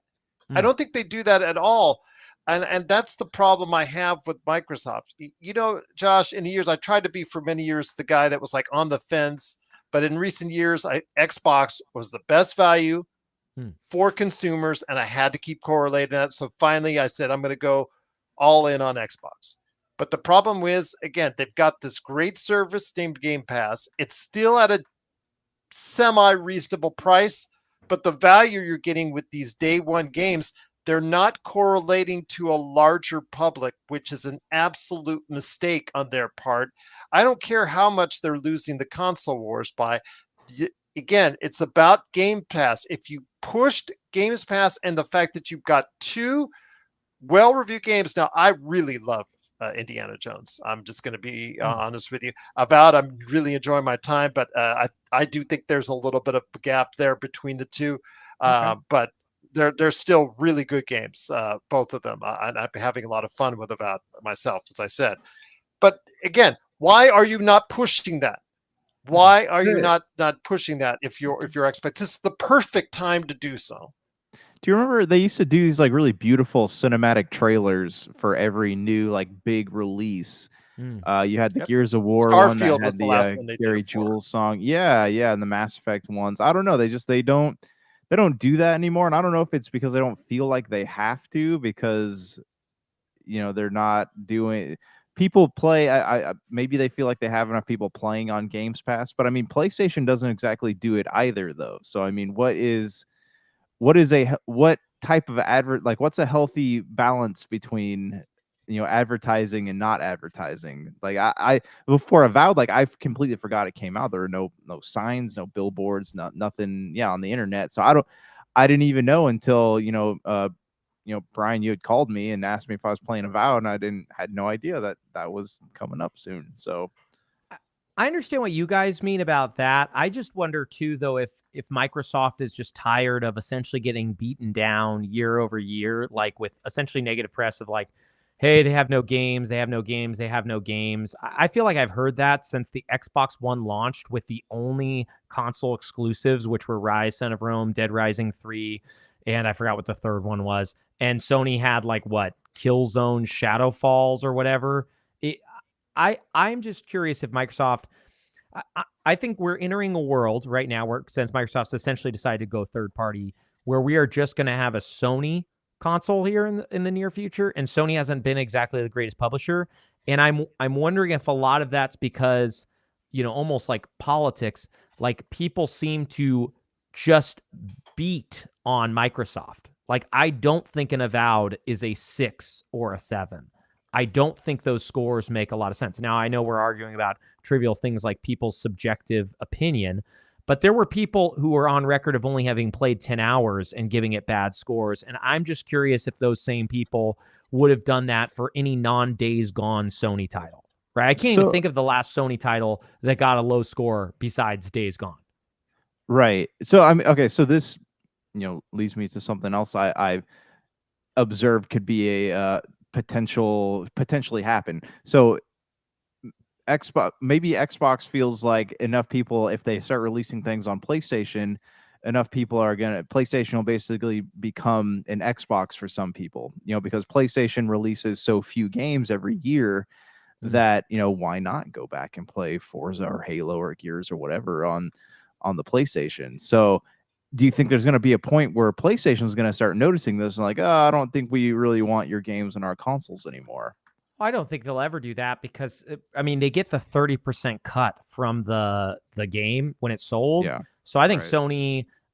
I don't think they do that at all. And that's the problem I have with Microsoft. You know, Josh, in the years, I tried to be for many years the guy that was like on the fence. But in recent years, Xbox was the best value for consumers, and I had to keep correlating that. So finally, I said, I'm going to go all in on Xbox. But the problem is, again, they've got this great service named Game Pass. It's still at a semi-reasonable price, but the value you're getting with these day one games, they're not correlating to a larger public, which is an absolute mistake on their part. I don't care how much they're losing the console wars by. Again, it's about Game Pass. If you pushed Games Pass and the fact that you've got 2 well-reviewed games. Now, I really love Indiana Jones. I'm just going to be honest with you. Avowed, I'm really enjoying my time, but I do think there's a little bit of a gap there between the two. But they're still really good games, both of them. And I've been having a lot of fun with Avowed myself, as I said. But again, why are you not pushing that? Why are you not pushing that if you're expecting? This is the perfect time to do so. Do you remember they used to do these like really beautiful cinematic trailers for every new like big release? You had the Yep. Gears of War one that Starfield was had the the last one they did Gary it for. Jules song. Yeah, and the Mass Effect ones. I don't know. They don't do that anymore. And I don't know if it's because they don't feel like they have to, because they're not doing people play. I maybe they feel like they have enough people playing on Games Pass, but I mean PlayStation doesn't exactly do it either though. So I mean, what type of what's a healthy balance between advertising and not advertising? Like I before Avowed, like I completely forgot it came out. There were no signs, no billboards, nothing on the internet. So I didn't even know until Brian, you had called me and asked me if I was playing Avowed, and had no idea that was coming up soon. So I understand what you guys mean about that. I just wonder too, though, if Microsoft is just tired of essentially getting beaten down year over year, like with essentially negative press of like, hey, they have no games, they have no games, they have no games. I feel like I've heard that since the Xbox One launched with the only console exclusives, which were Rise, Son of Rome, Dead Rising 3, and I forgot what the third one was. And Sony had like what, Killzone Shadow Falls or whatever. I'm just curious if Microsoft. I think we're entering a world right now where, since Microsoft's essentially decided to go third party, where we are just going to have a Sony console here in the near future, and Sony hasn't been exactly the greatest publisher, and I'm wondering if a lot of that's because almost like politics, like people seem to just beat on Microsoft. Like I don't think an Avowed is a 6 or a 7. I don't think those scores make a lot of sense. Now, I know we're arguing about trivial things like people's subjective opinion, but there were people who were on record of only having played 10 hours and giving it bad scores. And I'm just curious if those same people would have done that for any non-Days Gone Sony title, right? I can't even think of the last Sony title that got a low score besides Days Gone. Right. So I mean, okay. So this, leads me to something else I've observed could be a potentially happen. So Xbox feels like enough people, if they start releasing things on PlayStation, enough people are PlayStation will basically become an Xbox for some people, because PlayStation releases so few games every year that, why not go back and play Forza or Halo or Gears or whatever on the PlayStation? So do you think there's going to be a point where PlayStation is going to start noticing this and like, oh, I don't think we really want your games on our consoles anymore? I don't think they'll ever do that because, I mean, they get the 30% cut from the game when it's sold. Yeah. So I think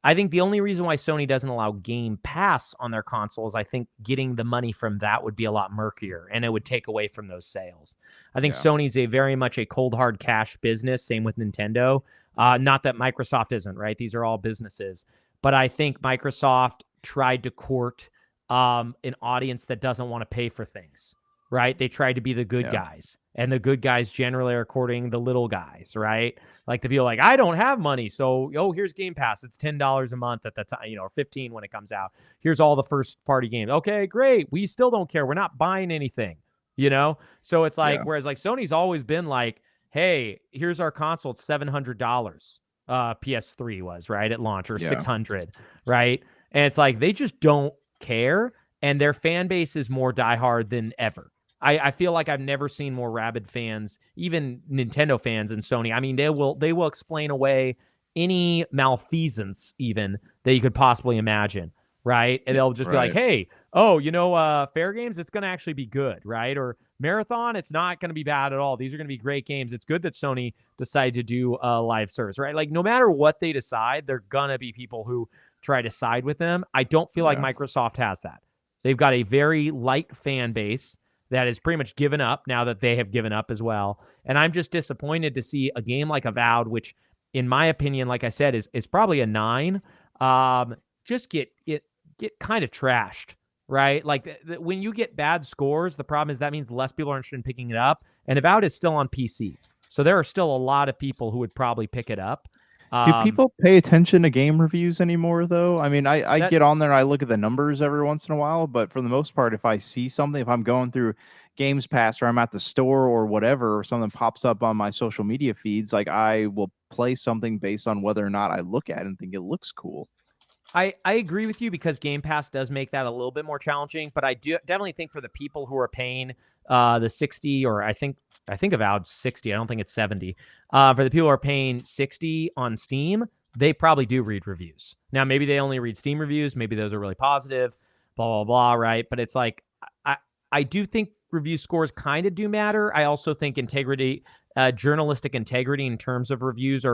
I think the only reason why Sony doesn't allow Game Pass on their consoles, I think getting the money from that would be a lot murkier and it would take away from those sales. I think Sony's very much a cold hard cash business. Same with Nintendo. Not that Microsoft isn't, right? These are all businesses. But I think Microsoft tried to court an audience that doesn't want to pay for things. Right? They try to be the good guys, and the good guys generally are courting the little guys, right? Like the people like, I don't have money, so here's Game Pass. It's $10 a month at the time, or $15 when it comes out. Here's all the first party games. Okay, great. We still don't care. We're not buying anything, So it's like, whereas like Sony's always been like, hey, here's our console. It's $700. PS3 was right at launch, or $600, right? And it's like they just don't care, and their fan base is more diehard than ever. I feel like I've never seen more rabid fans, even Nintendo fans and Sony. I mean, they will explain away any malfeasance even that you could possibly imagine, right? And they'll just be like, hey, Fair Games, it's going to actually be good, right? Or Marathon, it's not going to be bad at all. These are going to be great games. It's good that Sony decided to do a live service, right? Like no matter what they decide, there are going to be people who try to side with them. I don't feel like Microsoft has that. They've got a very light fan base that is pretty much given up now that they have given up as well. And I'm just disappointed to see a game like Avowed, which in my opinion, like I said, is probably a 9, just get kind of trashed, right? Like when you get bad scores, the problem is that means less people are interested in picking it up. And Avowed is still on PC. So there are still a lot of people who would probably pick it up. Do people pay attention to game reviews anymore, though? I mean, I get on there and I look at the numbers every once in a while, but for the most part, if I see something, if I'm going through Games Pass or I'm at the store or whatever, or something pops up on my social media feeds, like I will play something based on whether or not I look at it and think it looks cool. I agree with you because Game Pass does make that a little bit more challenging, but I do definitely think for the people who are paying the 60, or I think Avowed 60, I don't think it's 70. For the people who are paying 60 on Steam, they probably do read reviews. Now maybe they only read Steam reviews, maybe those are really positive, blah blah blah, right? But it's like I do think review scores kind of do matter. I also think integrity, journalistic integrity in terms of reviews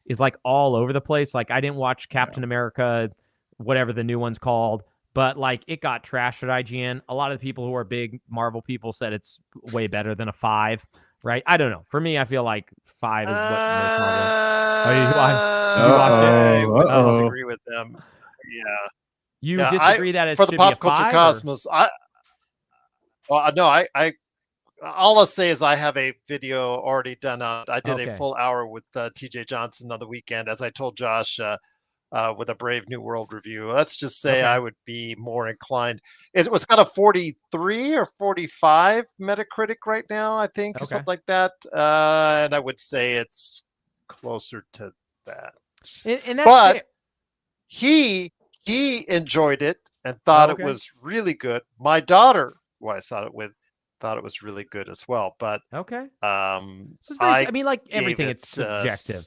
is like all over the place. Like I didn't watch Captain America, whatever the new one's called, but like it got trashed at IGN. A lot of the people who are big Marvel people said it's way better than a 5, right? I don't know. For me, I feel like 5 is what most Marvel. Did you watch it? I would disagree with them. Yeah. You disagree that it for should the pop be a culture 5, cosmos. No, all I'll say is I have a video already done. I did a full hour with TJ Johnson on the weekend, as I told Josh, with a Brave New World review. Let's just say I would be more inclined. It was kind of 43 or 45 Metacritic right now, I think, or something like that. And I would say it's closer to that. And that's fair. He enjoyed it and thought it was really good. My daughter, who I saw it with, thought it was really good as well. But so it's very, I mean, like everything, it's subjective.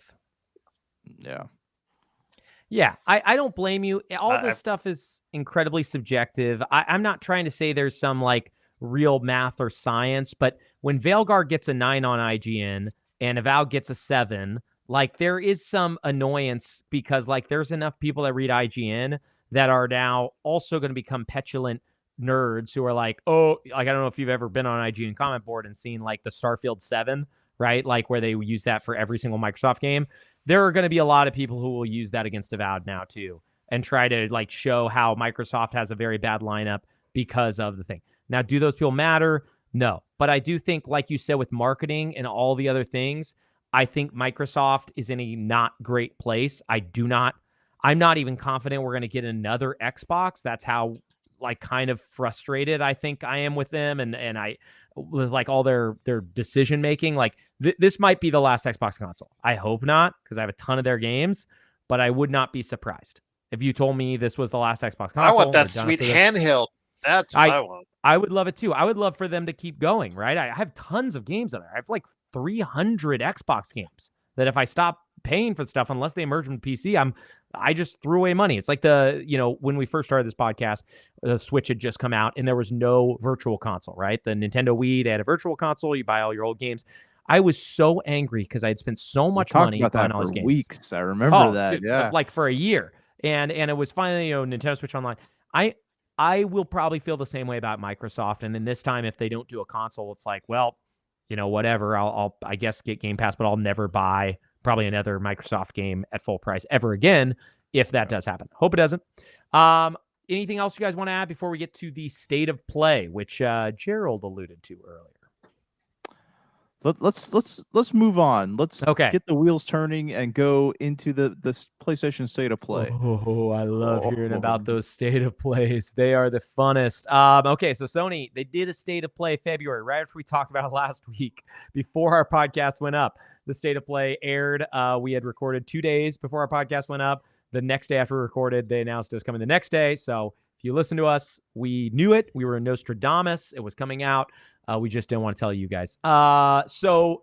Yeah, I don't blame you. All this stuff is incredibly subjective. I'm not trying to say there's some like real math or science, but when Veilguard gets a 9 on IGN and Avowed gets a 7, like there is some annoyance because like there's enough people that read IGN that are now also going to become petulant nerds who are like, oh, like I don't know if you've ever been on an IGN comment board and seen like the Starfield 7, right? Like where they use that for every single Microsoft game. There are going to be a lot of people who will use that against Avowed now too and try to like show how Microsoft has a very bad lineup because of the thing. Now, do those people matter? No. But I do think, like you said, with marketing and all the other things, I think Microsoft is in a not great place. I'm not even confident we're going to get another Xbox. That's how like kind of frustrated I think I am with them and I with like all their decision making. Like this might be the last Xbox console. I hope not, because I have a ton of their games, but I would not be surprised if you told me this was the last Xbox console. I want that sweet handheld. That's what I want. I would love it too. I would love for them to keep going, right? I have tons of games on there. I have like 300 Xbox games that if I stop paying for stuff, unless they merge from PC, I just threw away money. It's like when we first started this podcast, the Switch had just come out and there was no virtual console, right? The Nintendo Wii, they had a virtual console. You buy all your old games. I was so angry because I had spent so much money buying all these games. Weeks. I remember that. Dude, like for a year. And it was finally, Nintendo Switch Online. I will probably feel the same way about Microsoft. And then this time, if they don't do a console, it's like, well, whatever. I'll I guess get Game Pass, but I'll never buy probably another Microsoft game at full price ever again if that does happen. Hope it doesn't. Anything else you guys want to add before we get to the state of play, which Gerald alluded to earlier? Let's move on. Let's get the wheels turning and go into the PlayStation state of play. Oh, I love hearing about those state of plays. They are the funnest. Okay, so Sony, they did a state of play February, right after we talked about it last week, before our podcast went up. The state of play aired. We had recorded 2 days before our podcast went up. The next day after we recorded, they announced it was coming the next day. So if you listen to us, we knew it. We were Nostradamus. It was coming out. We just didn't want to tell you guys. So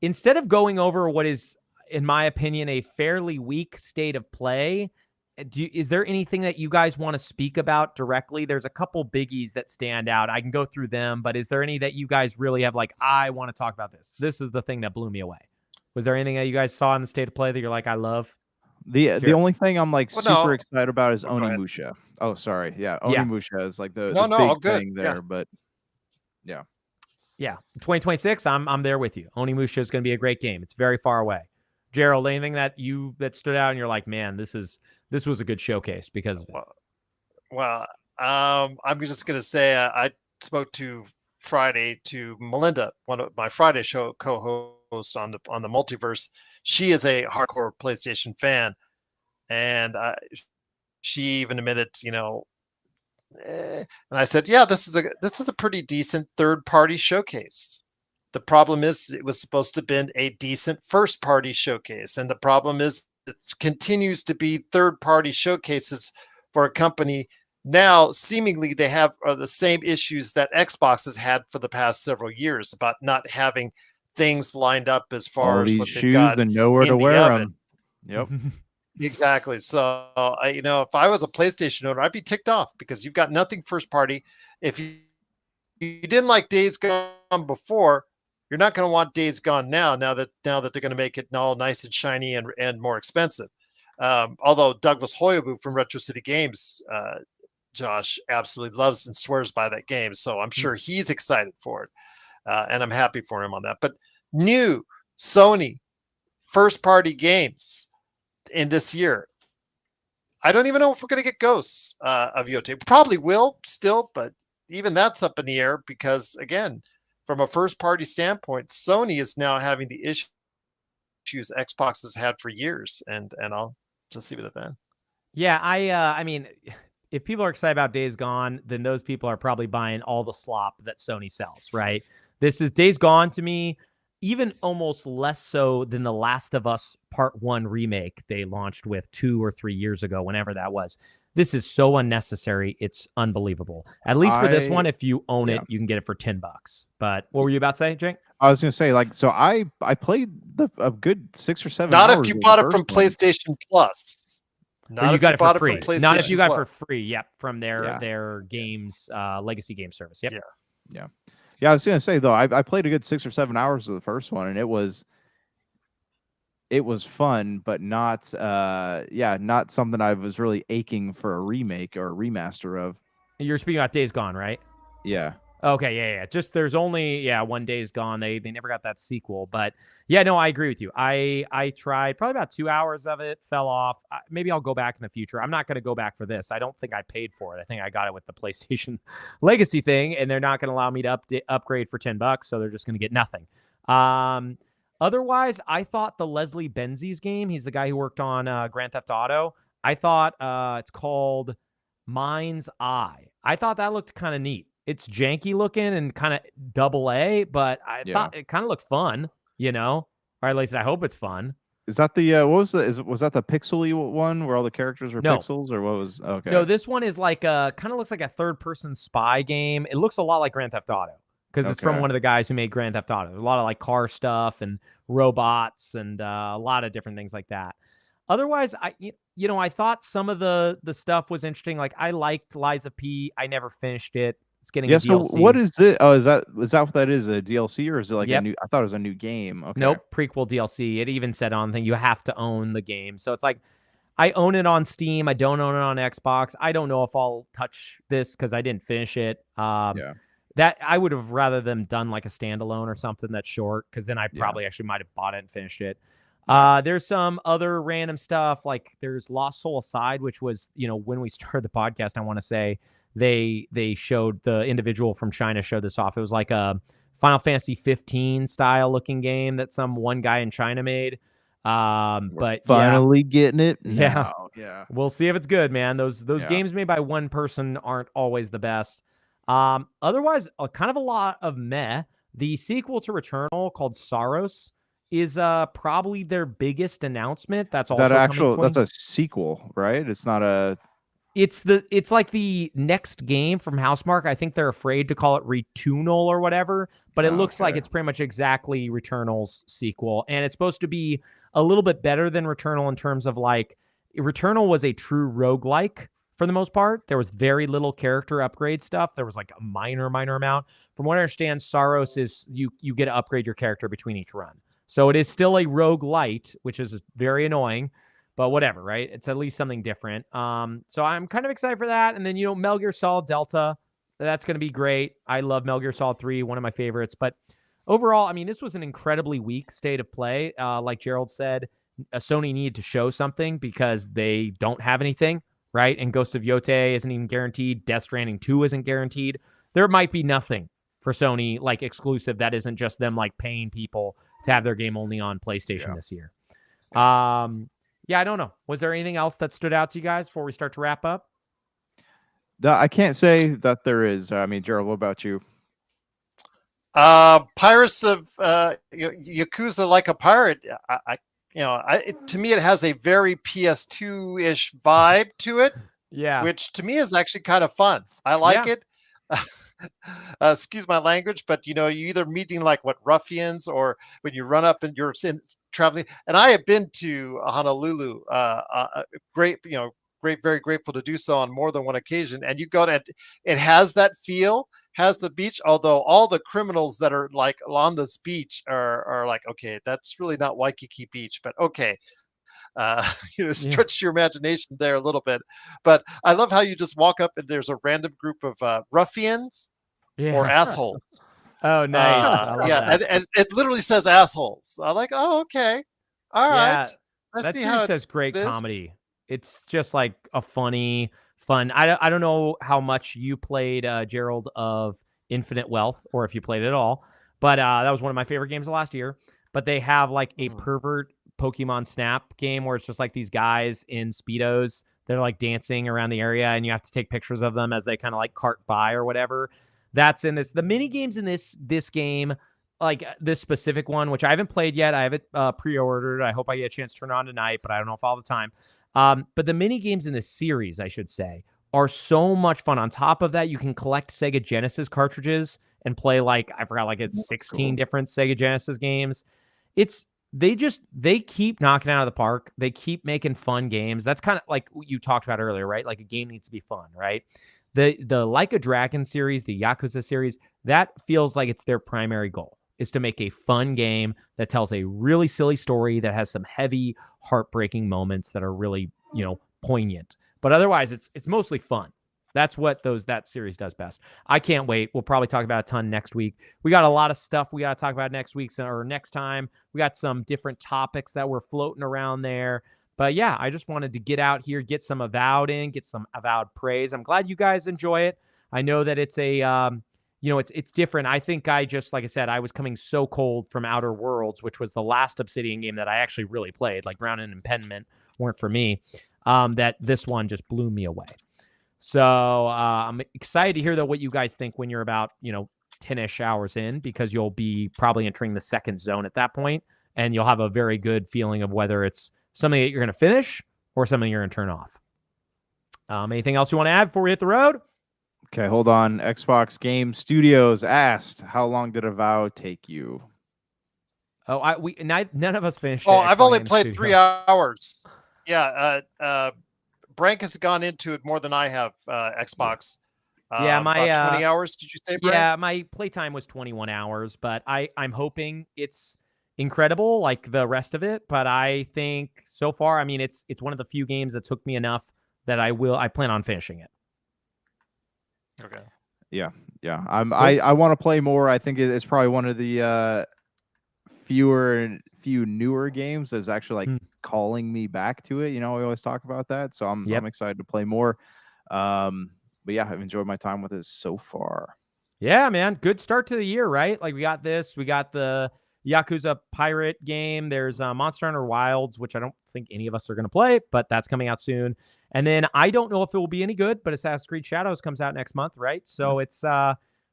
instead of going over what is, in my opinion, a fairly weak state of play, is there anything that you guys want to speak about directly? There's a couple biggies that stand out. I can go through them, but is there any that you guys really have like, I want to talk about this? This is the thing that blew me away. Was there anything that you guys saw in the state of play that you're like, I love? The only thing I'm like super excited about is Onimusha. Oh, sorry. Yeah, Onimusha is like the big thing there, but yeah. 2026, I'm there with you. Onimusha is going to be a great game. It's very far away. Gerald, anything that stood out and you're like, man, this was a good showcase because of it? Well, I'm just going to say I spoke to Friday to Melinda, one of my Friday show co-hosts on the Multiverse. She is a hardcore PlayStation fan, and she even admitted, and I said, yeah, this is a pretty decent third-party showcase. The problem is it was supposed to have been a decent first-party showcase, and the problem is continues to be third-party showcases for a company. Now, seemingly, they have the same issues that Xbox has had for the past several years about not having things lined up as far all as these what they've shoes, got then nowhere to in the wear oven. them. Yep. Exactly. So, if I was a PlayStation owner, I'd be ticked off because you've got nothing first party. If you didn't like Days Gone before, you're not going to want Days Gone now. Now that they're going to make it all nice and shiny and more expensive. Although Douglas Hoyobu from Retro City Games, Josh, absolutely loves and swears by that game, so I'm sure he's excited for it, and I'm happy for him on that. But new Sony first-party games in this year. I don't even know if we're going to get Ghosts of Yotei. Probably will still, but even that's up in the air because, again, from a first-party standpoint, Sony is now having the issues Xbox has had for years, and I'll just leave it at that. Yeah, I mean, if people are excited about Days Gone, then those people are probably buying all the slop that Sony sells, right? This is Days Gone to me, even almost less so than the Last of Us Part 1 remake they launched with 2 or 3 years ago, whenever that was. This is so unnecessary. It's unbelievable. At least for this one, if you own it, you can get it for $10. But what were you about to say, Jake? I was going to say, so I played a good 6 or 7 Not hours. if you bought it from PlayStation Plus. Not if you got it for free. Not if you got it for free. Yep, from their games legacy game service. Yep. Yeah. I was gonna say though, I played a good 6 or 7 hours of the first one, and it was fun, but not not something I was really aching for a remake or a remaster of. You're speaking about Days Gone, right? Yeah. Okay, yeah. Just there's only one Days Gone. They never got that sequel, but yeah, no, I agree with you. I tried probably about 2 hours of it, fell off. Maybe I'll go back in the future. I'm not going to go back for this. I don't think I paid for it. I think I got it with the PlayStation Legacy thing, and they're not going to allow me to upgrade for $10, so they're just going to get nothing. Otherwise, I thought the Leslie Benzies game. He's the guy who worked on Grand Theft Auto. I thought it's called Mind's Eye. I thought that looked kind of neat. It's janky looking and kind of AA, but I thought it kind of looked fun, or at least I hope it's fun. Is that the was that the pixely one where all the characters are pixels, or what was? Okay. No, this one is like kind of looks like a third-person spy game. It looks a lot like Grand Theft Auto because it's from one of the guys who made Grand Theft Auto. There's a lot of like car stuff and robots and a lot of different things like that. Otherwise, I thought some of the stuff was interesting. Like I liked Liza P. I never finished it. It's getting a DLC. So what is it? Oh, is that what that is? A DLC, or is it like a new? I thought it was a new game. Okay. Nope, prequel DLC. It even said on the thing you have to own the game. So it's like I own it on Steam. I don't own it on Xbox. I don't know if I'll touch this because I didn't finish it. That I would have rather them done like a standalone or something that's short, because then I probably actually might have bought it and finished it. There's some other random stuff, like there's Lost Soul Aside, which was, when we started the podcast, I want to say they showed the individual from China showed this off. It was like a Final Fantasy 15 style looking game that some one guy in China made. But finally getting it now. Yeah. We'll see if it's good, man. Those games made by one person aren't always the best. Otherwise, kind of a lot of meh. The sequel to Returnal called Saros is probably their biggest announcement. That's also that's a sequel, right? It's not a. It's like the next game from Housemarque. I think they're afraid to call it Returnal or whatever, but it looks like it's pretty much exactly Returnal's sequel, and it's supposed to be a little bit better than Returnal in terms of like Returnal was a true roguelike for the most part. There was very little character upgrade stuff. There was like a minor amount. From what I understand, Saros is you get to upgrade your character between each run. So it is still a roguelite, which is very annoying, but whatever, right? It's at least something different. So I'm kind of excited for that. And then, Metal Gear Solid Delta, that's going to be great. I love Metal Gear Solid 3, one of my favorites. But overall, I mean, this was an incredibly weak state of play. Like Gerald said, Sony needed to show something because they don't have anything, right? And Ghost of Yotei isn't even guaranteed. Death Stranding 2 isn't guaranteed. There might be nothing for Sony, like exclusive, that isn't just them like paying people to have their game only on PlayStation this year. I don't know. Was there anything else that stood out to you guys before we start to wrap up? I can't say that there is. I mean, Gerald, what about you? Pirates of Yakuza Like a Pirate. to me, it has a very PS2-ish vibe to it, Yeah. which to me is actually kind of fun. I like it. Excuse my language, but you either meeting like ruffians, or when you run up and you're traveling. And I have been to Honolulu, great, very grateful to do so on more than one occasion. And you go to it has that feel, has the beach, although all the criminals that are like on this beach are like, okay, that's really not Waikiki Beach, but okay. Stretch your imagination there a little bit. But I love how you just walk up and there's a random group of ruffians or assholes. Oh, nice. I love that. And it literally says assholes. I'm like, oh, okay. All right. That series says great comedy. It's just like a fun. I don't know how much you played, Gerald, of Infinite Wealth, or if you played it at all, but that was one of my favorite games of last year. But they have like a pervert Pokemon Snap game where it's just like these guys in Speedos. They're like dancing around the area, and you have to take pictures of them as they kind of like cart by or whatever. That's in this. The mini games in this game, like this specific one, which I haven't played yet. I have it pre-ordered. I hope I get a chance to turn it on tonight, but I don't know if all the time. But the mini games in this series, I should say, are so much fun. On top of that, you can collect Sega Genesis cartridges and play it's 16 different Sega Genesis games. They keep knocking out of the park. They keep making fun games. That's kind of like what you talked about earlier, right? Like a game needs to be fun, right? The Like a Dragon series, the Yakuza series, that feels like it's their primary goal, is to make a fun game that tells a really silly story that has some heavy, heartbreaking moments that are really, poignant. But otherwise, it's mostly fun. That's what that series does best. I can't wait. We'll probably talk about a ton next week. We got a lot of stuff we got to talk about next week or next time. We got some different topics that were floating around there. But yeah, I just wanted to get out here, get some Avowed in, get some Avowed praise. I'm glad you guys enjoy it. I know that it's it's different. I think like I said, I was coming so cold from Outer Worlds, which was the last Obsidian game that I actually really played. Like Ground and Impediment weren't for me. That this one just blew me away. So I'm excited to hear what you guys think when you're about 10-ish hours in, because you'll be probably entering the second zone at that point, and you'll have a very good feeling of whether it's something that you're going to finish or something you're going to turn off. Anything else you want to add before we hit the road? Okay, hold on. Xbox Game Studios asked, "How long did Avowed take you?" Oh, none of us finished. Oh, I've only played 3 hours. Yeah, Brank has gone into it more than I have. Xbox. Yeah, my about 20 hours. Did you say, Brank? Yeah, my playtime was 21 hours, but I'm hoping it's incredible like the rest of it. But I think so far, I mean, it's one of the few games that took me enough that I plan on finishing it. Okay. Yeah. Cool. I want to play more. I think it's probably one of the few newer games that's actually like calling me back to it. We always talk about that, so I'm excited to play more. But yeah, I've enjoyed my time with it so far. Yeah, man, good start to the year, right? Like we got the Yakuza pirate game. There's Monster Hunter Wilds, which I don't think any of us are going to play, but that's coming out soon. And then I don't know if it will be any good, but Assassin's Creed Shadows comes out next month, right? So it's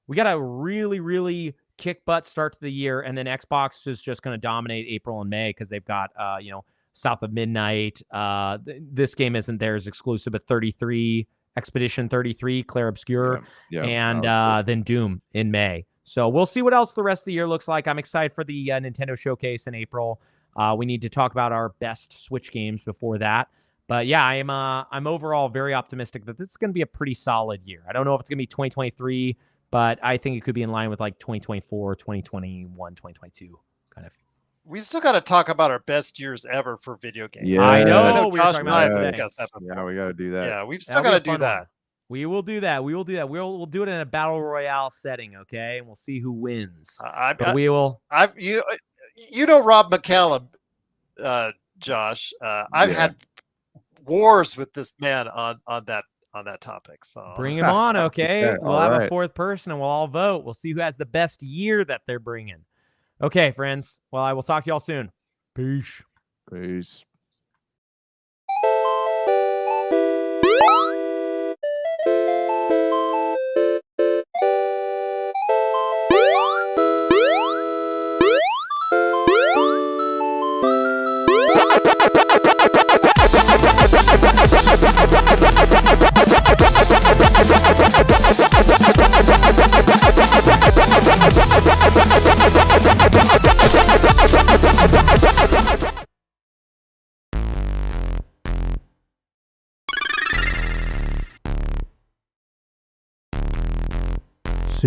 we got a really, really kick butt start to the year, and then Xbox is just going to dominate April and May because they've got South of Midnight. This game isn't theirs exclusive, but 33 Expedition 33 Clair Obscur, and then Doom in May. So we'll see what else the rest of the year looks like. I'm excited for the Nintendo Showcase in April. We need to talk about our best Switch games before that. But yeah, I'm overall very optimistic that this is going to be a pretty solid year. I don't know if it's going to be 2023, but I think it could be in line with like 2024, 2021, 2022 kind of. We still got to talk about our best years ever for video games. Yeah, I know. I know we Josh were talking and I about have that discussed that before. Yeah, we got to do that. Yeah, we've still got to do that. One. We will do that. We'll do it in a battle royale setting, okay? And we'll see who wins. We will. You know Rob McCallum, Josh. I've had wars with this man on that topic. So bring him on, okay? Yeah, we'll have a fourth person and we'll all vote. We'll see who has the best year that they're bringing. Okay, friends. Well, I will talk to y'all soon. Peace. Peace.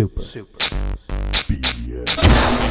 Super BS.